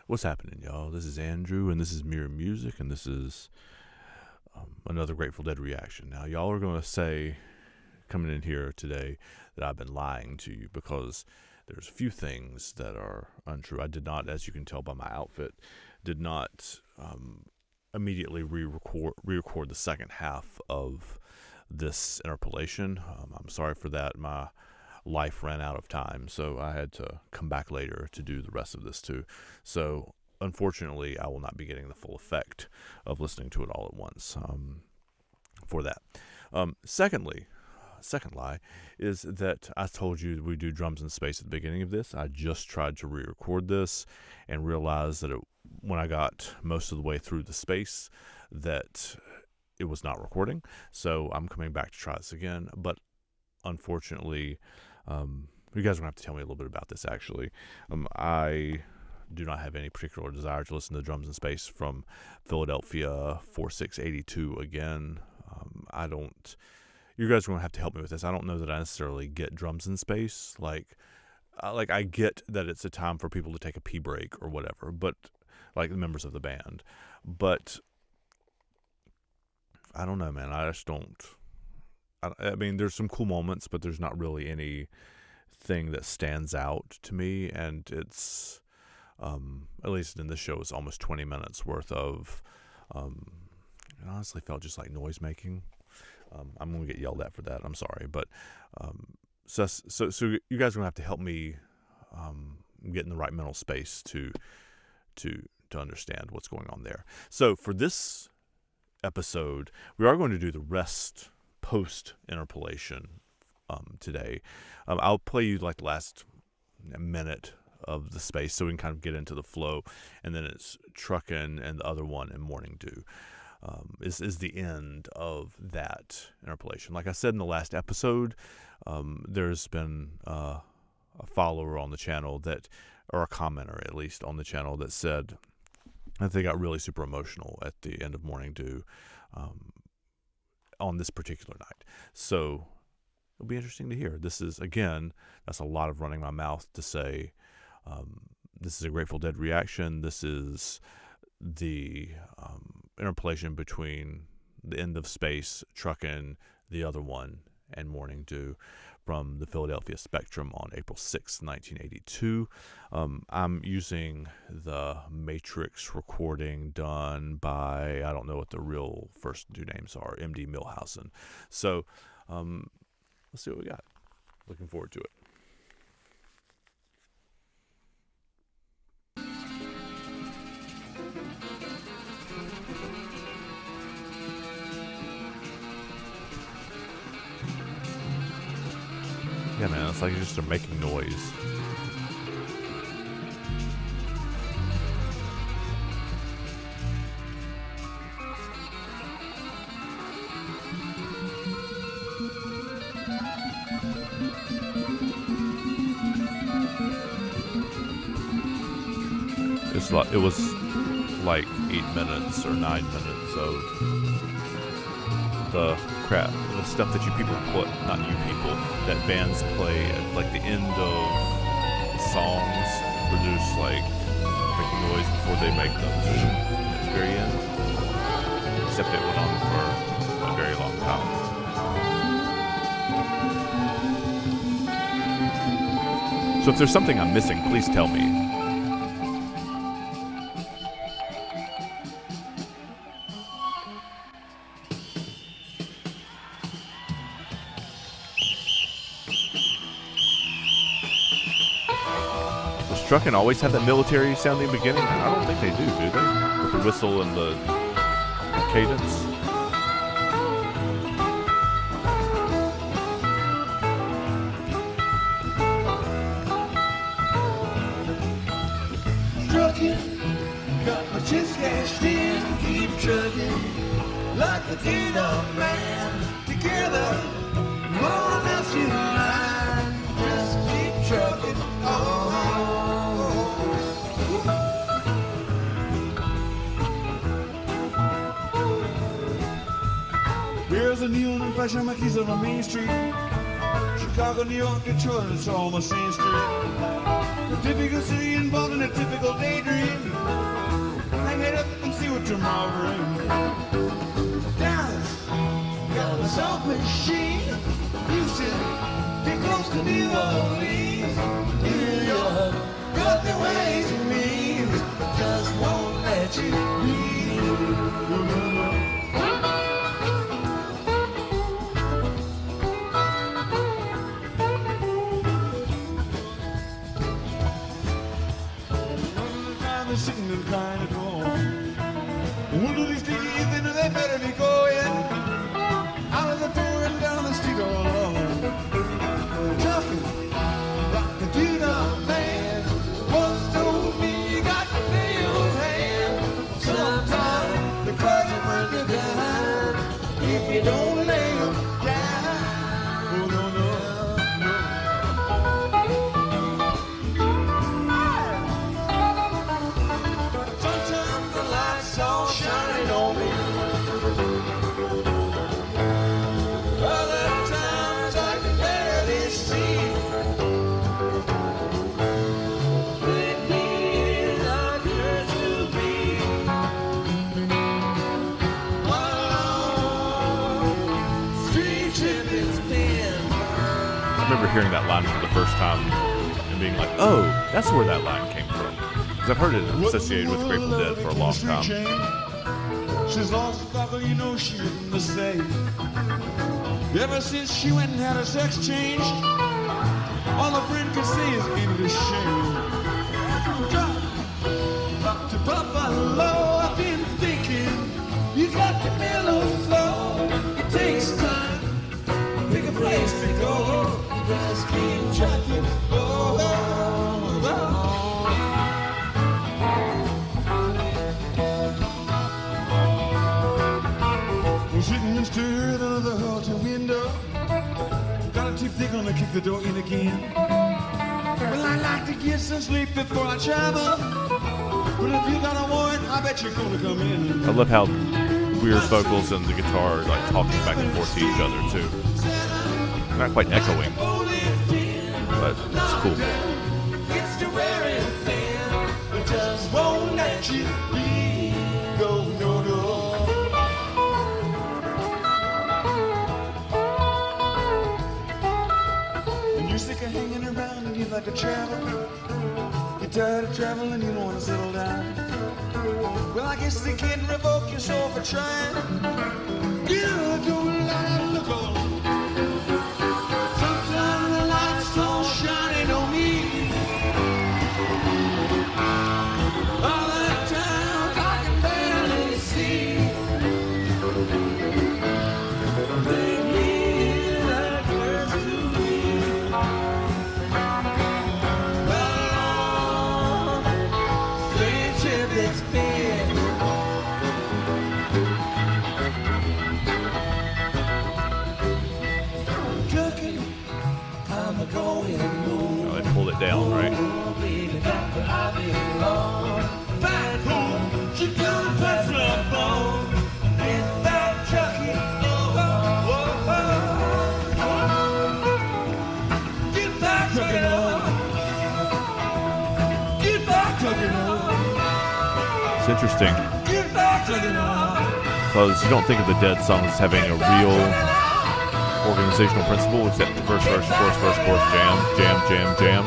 What's happening, y'all? This is Andrew, and this is Mirror Music, and this is another Grateful Dead reaction. Now, y'all are going to say, coming in here today, that I've been lying to you because there's a few things that are untrue. I did not, as you can tell by my outfit, did not immediately re-record the second half of this interpolation. I'm sorry for that. My life ran out of time, so I had to come back later to do the rest of this too. So unfortunately, I will not be getting the full effect of listening to it all at once for that. Second lie is that I told you we do drums in space at the beginning of this. I just tried to re-record this and realized that when I got most of the way through the space that it was not recording. So I'm coming back to try this again, but unfortunately, you guys are going to have to tell me a little bit about this, actually. I do not have any particular desire to listen to Drums in Space from Philadelphia 4682 again. You guys are going to have to help me with this. I don't know that I necessarily get Drums in Space. Like I get that it's a time for people to take a pee break or whatever, but like the members of the band. But I don't know, man. I just don't. I mean, there's some cool moments, but there's not really anything that stands out to me. And it's, at least in this show, it's almost 20 minutes worth of, it honestly felt just like noise making. I'm going to get yelled at for that. I'm sorry. But, so you guys are going to have to help me, get in the right mental space to understand what's going on there. So for this episode, we are going to do the rest post interpolation today. I'll play you like the last minute of the space so we can kind of get into the flow, and then it's Truckin and the other one in Morning Dew is the end of that interpolation. Like I said in the last episode, there's been a follower on the channel or a commenter at least on the channel that said that they got really super emotional at the end of Morning Dew on this particular night. So it'll be interesting to hear. This is, again, that's a lot of running my mouth to say this is a Grateful Dead reaction. This is the interpolation between the end of Space, Truckin', the other one, and Morning Dew from the Philadelphia Spectrum on April 6, 1982. I'm using the Matrix recording done by, I don't know what the real first two names are, M.D. Milhausen. So let's see what we got. Looking forward to it. Yeah, man, it's like just they're making noise. It was like 8 minutes or 9 minutes of the crap, the stuff that you people put, not you people, that bands play at like the end of songs, produce like making noise before they make them at the very end. Except it went on for a very long time. So if there's something I'm missing, please tell me. Truckin' always have that military sounding beginning? I don't think they do they? With the whistle and the cadence. Truckin', got my chest cashed in, keep truckin', like a kingdom man. Together, more or less in line, just keep truckin' on. Here's a new impression, my keys on Main Street. Chicago, New York, Detroit, it's all the same street. A typical city involved in a typical daydream. tomorrow rain. Dallas got a soft machine. Houston, get close to New Orleans. New York got the ways and means, just won't let you be. They're sitting and crying at home. One of these days, they know they better be going out of the door and down the street all alone. Truckin, like a dude on man, once told me you got to pay your hand. Sometimes the cars will bring you down if you don't lay them down. Oh, no, no. Shining on me. Other times I can barely see. They need a girl to be. One long street trip it's been. I remember hearing that line for the first time and being like, oh, that's where that line came from. Because I've heard it associated with Grateful Dead for a long time. She's lost the buckle, you know she isn't the same. Ever since she went and had her sex changed, all a friend can say is ain't it a shame. Drop to Buffalo, I've been thinking, you got to mellow flow. It takes time, pick a place to go, just keep trucking. Oh, oh, oh. Sitting and stirred under the hotel window. Got a tip they're gonna kick the door in again. Well, I like to get some sleep before I travel. But if you got a warrant, I bet you're gonna come in. I love how Weir's vocals and the guitar are like talking back and forth to each other too. Not quite echoing, but it's cool. It's to wearing thin, but just won't let you be. Go, no, no. Sick of hanging around and you'd like to travel. You're tired of traveling and you don't want to settle down. Well, I guess they can't revoke your soul for trying. You don't like look on. Sometimes the lights don't shining on me. All the times I can barely see. They need a girl to be. Oh, they pulled it down, right? Back home, she come past my phone. Get back trucking. Get back trucking on. Get back trucking on. It's interesting Get back trucking on. because you don't think of the Dead songs as having a real organizational principle, except the verse, chorus, jam, jam, jam, jam.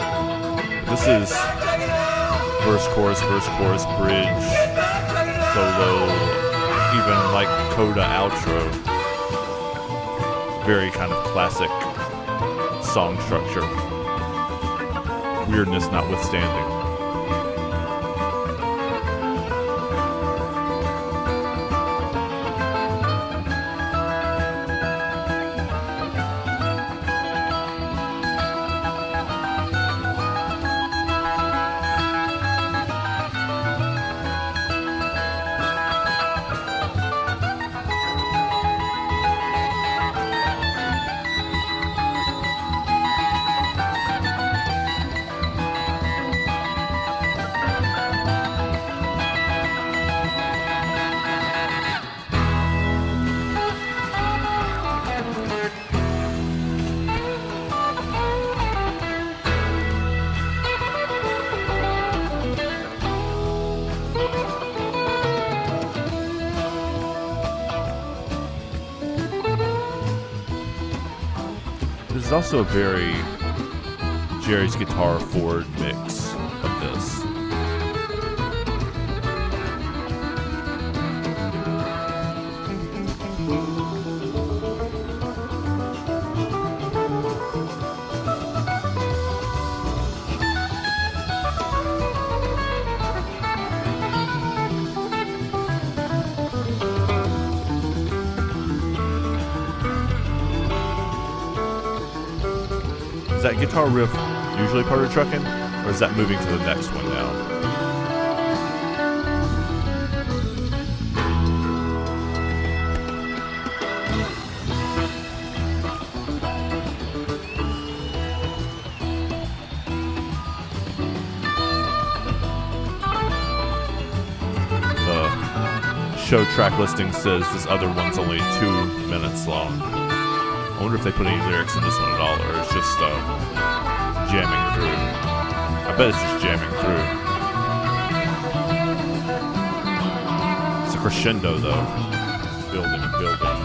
This is verse, chorus, bridge, solo, even like coda, outro. Very kind of classic song structure. Weirdness notwithstanding. There's also a very Jerry's Guitar Forward mix of this. Is that guitar riff usually part of Truckin', or is that moving to the next one now? The show track listing says this other one's only 2 minutes long. I wonder if they put any lyrics in this one at all, or it's just jamming through. I bet it's just jamming through. It's a crescendo, though. Building and building.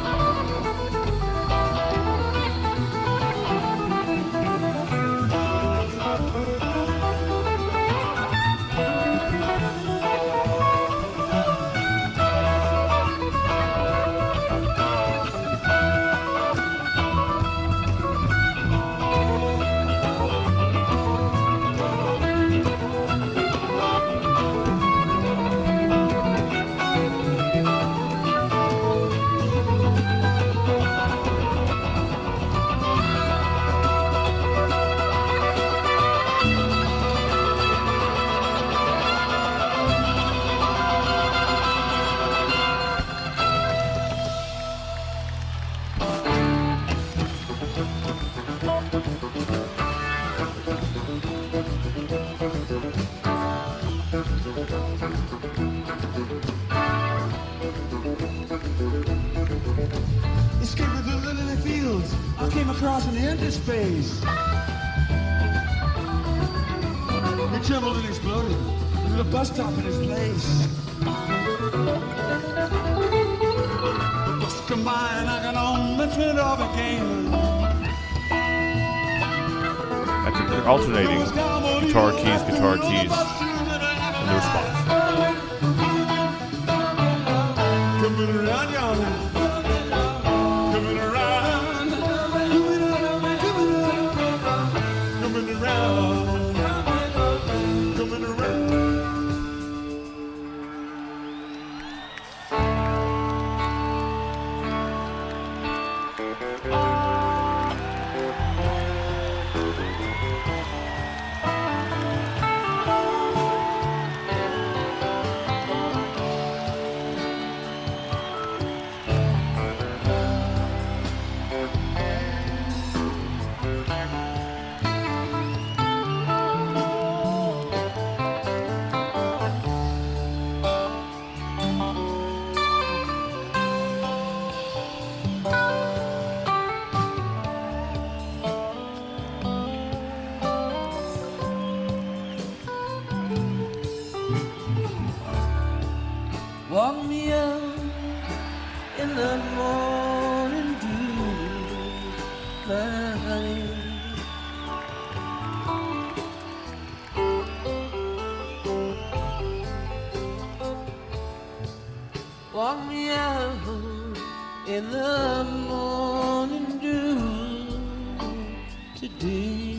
Escaping through the lily fields, I came across an empty space. It trembled and exploded, with a bus stop in its place. The bus come by and I got on the turn off again. I think they're alternating guitar keys, and the response. Coming around, y'all now. Coming around. Coming around. Coming around. Walk me out in the morning dew, my honey. Walk me out in the morning dew today.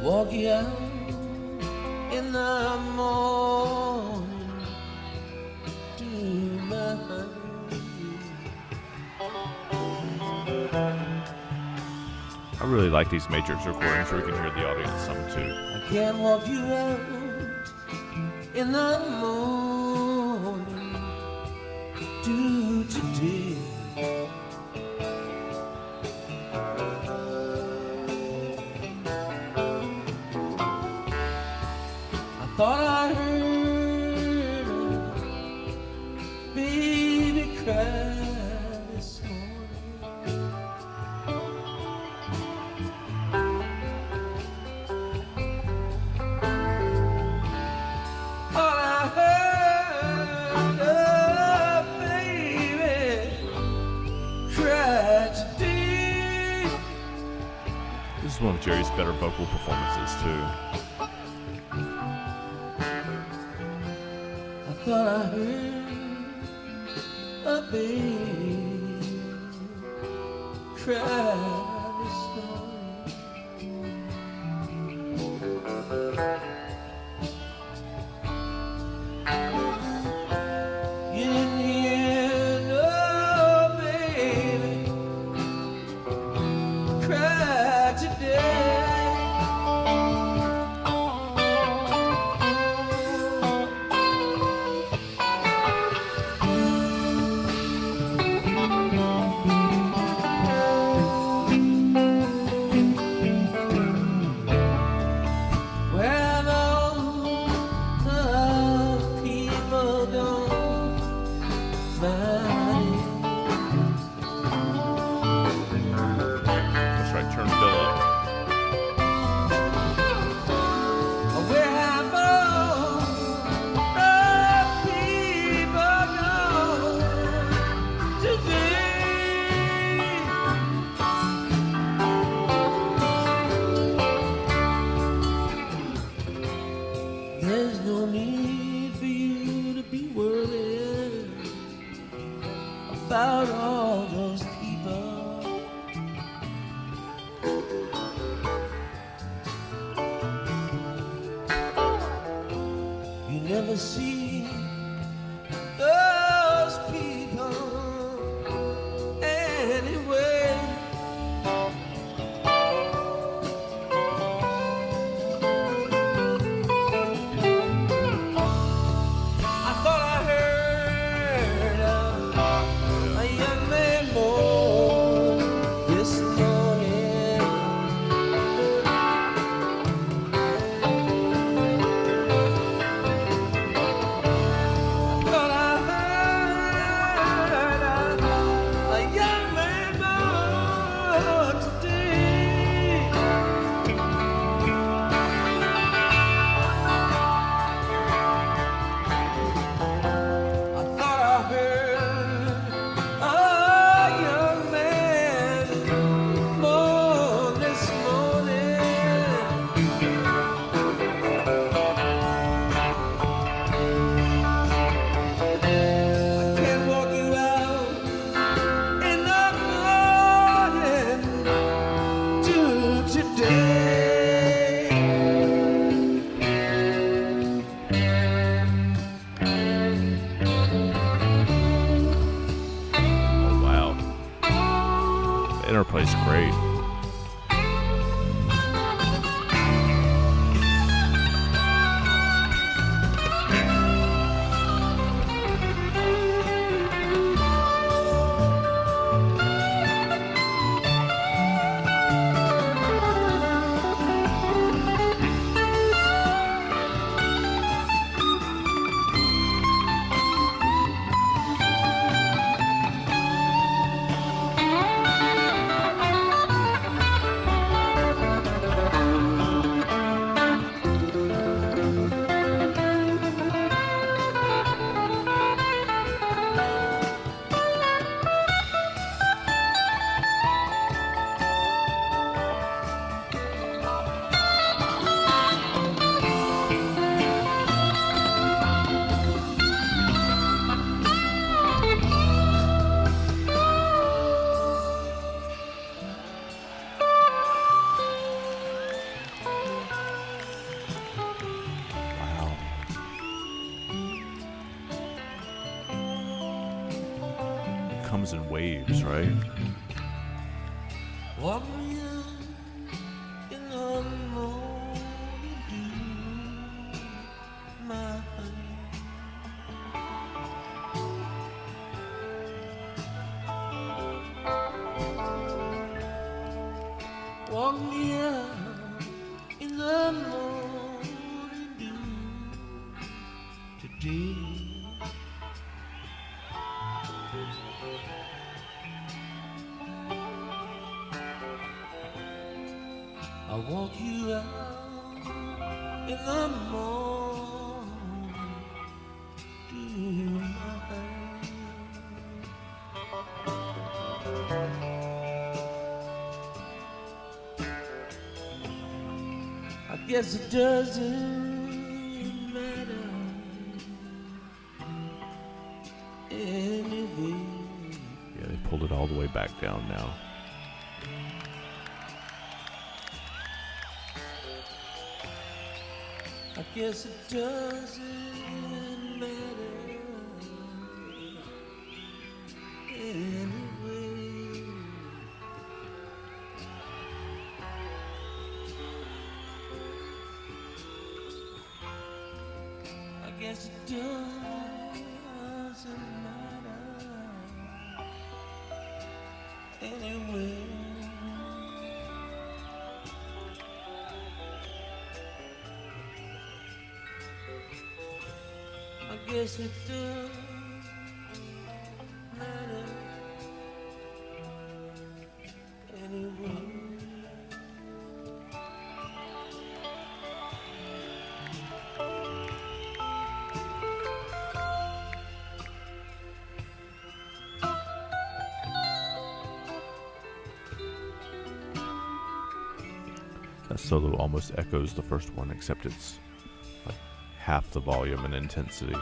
Walk you out in the morning to my honey. I really like these Matrix recordings where we can hear the audience some too. I can't walk you out in the morning to today. Thought I heard a baby cry this morning. All I heard today. This is one of Jerry's better vocal performances too. I thought I heard a baby cry this morning. You didn't hear no baby cry today. Well, all the people don't mind. That's right, turn Bill up. Where have all the people gone today? There's no need for you to be worried about all those people. You never see those people anyway. I thought I heard a young man moan this morning. Thought I heard a young man moan today. I thought I heard a young man moan this morning. I can't walk you out in the morning to today. Oh wow. The interplay's great. Wow. It comes in waves, right? Walk me out in the morning dew, my honey. Walk me out in the morning dew today. I'll walk you out in the morning to my hand. guess it doesn't matter anyway. Yeah, they pulled it all the way back down now. I guess it doesn't matter anyway. I guess it doesn't matter anyway. I guess it does matter anyway. That solo almost echoes the first one, except it's like half the volume and intensity.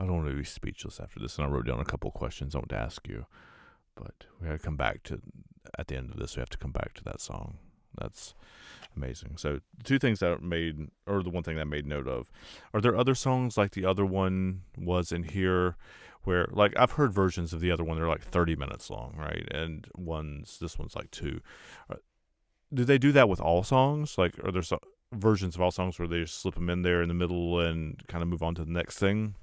I don't want to be speechless after this, and I wrote down a couple questions I want to ask you, but we got to come back to, at the end of this, we have to come back to that song. That's amazing. So the two things that made, or the one thing that I made note of, are there other songs like the other one was in here where, like, I've heard versions of the other one, they're like 30 minutes long, right? And this one's like 2. Do they do that with all songs? Like, are there versions of all songs where they just slip them in there in the middle and kind of move on to the next thing,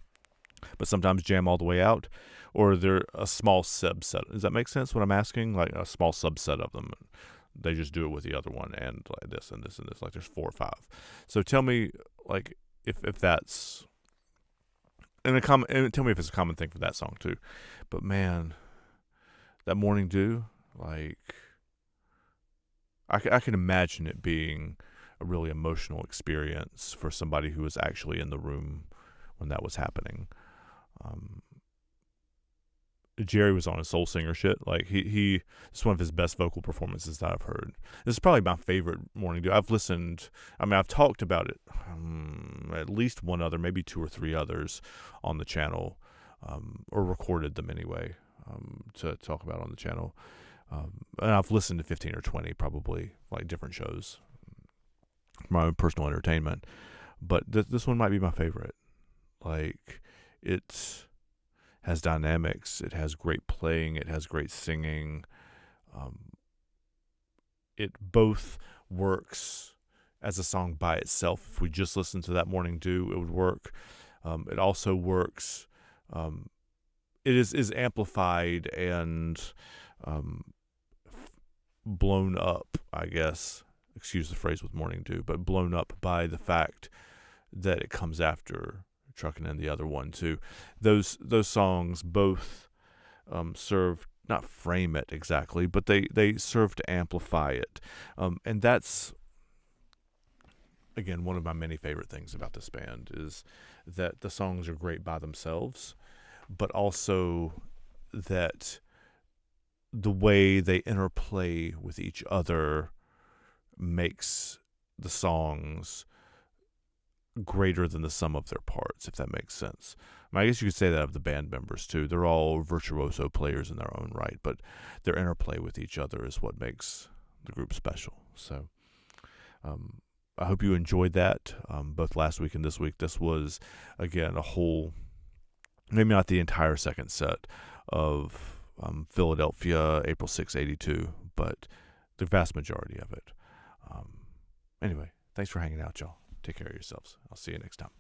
but sometimes jam all the way out? Or are there a small subset? Does that make sense what I'm asking? Like a small subset of them. They just do it with the other one and like this and this and this. Like there's 4 or 5. So tell me, like, if that's and tell me if it's a common thing for that song too. But man, that Morning Dew, like, I can imagine it being a really emotional experience for somebody who was actually in the room when that was happening. Jerry was on his soul singer shit. Like it's one of his best vocal performances that I've heard. This is probably my favorite Morning Dew. I've talked about it at least one other, maybe 2 or 3 others on the channel, or recorded them anyway, to talk about on the channel. And I've listened to 15 or 20 probably, like different shows for my own personal entertainment. But this one might be my favorite. Like, it has dynamics, it has great playing, it has great singing. It both works as a song by itself. If we just listen to that Morning Dew, it would work. It also works. It is amplified and blown up, I guess. Excuse the phrase with Morning Dew, but blown up by the fact that it comes after Truckin' and the other one too. Those songs both serve, not frame it exactly, but they serve to amplify it, and that's, again, one of my many favorite things about this band is that the songs are great by themselves, but also that the way they interplay with each other makes the songs greater than the sum of their parts, if that makes sense. I guess you could say that of the band members too. They're all virtuoso players in their own right, but their interplay with each other is what makes the group special. So I hope you enjoyed that, both last week and this week. This was, again, a whole, maybe not the entire second set of Philadelphia, April 6, 82, but the vast majority of it. Anyway, thanks for hanging out, y'all. Take care of yourselves. I'll see you next time.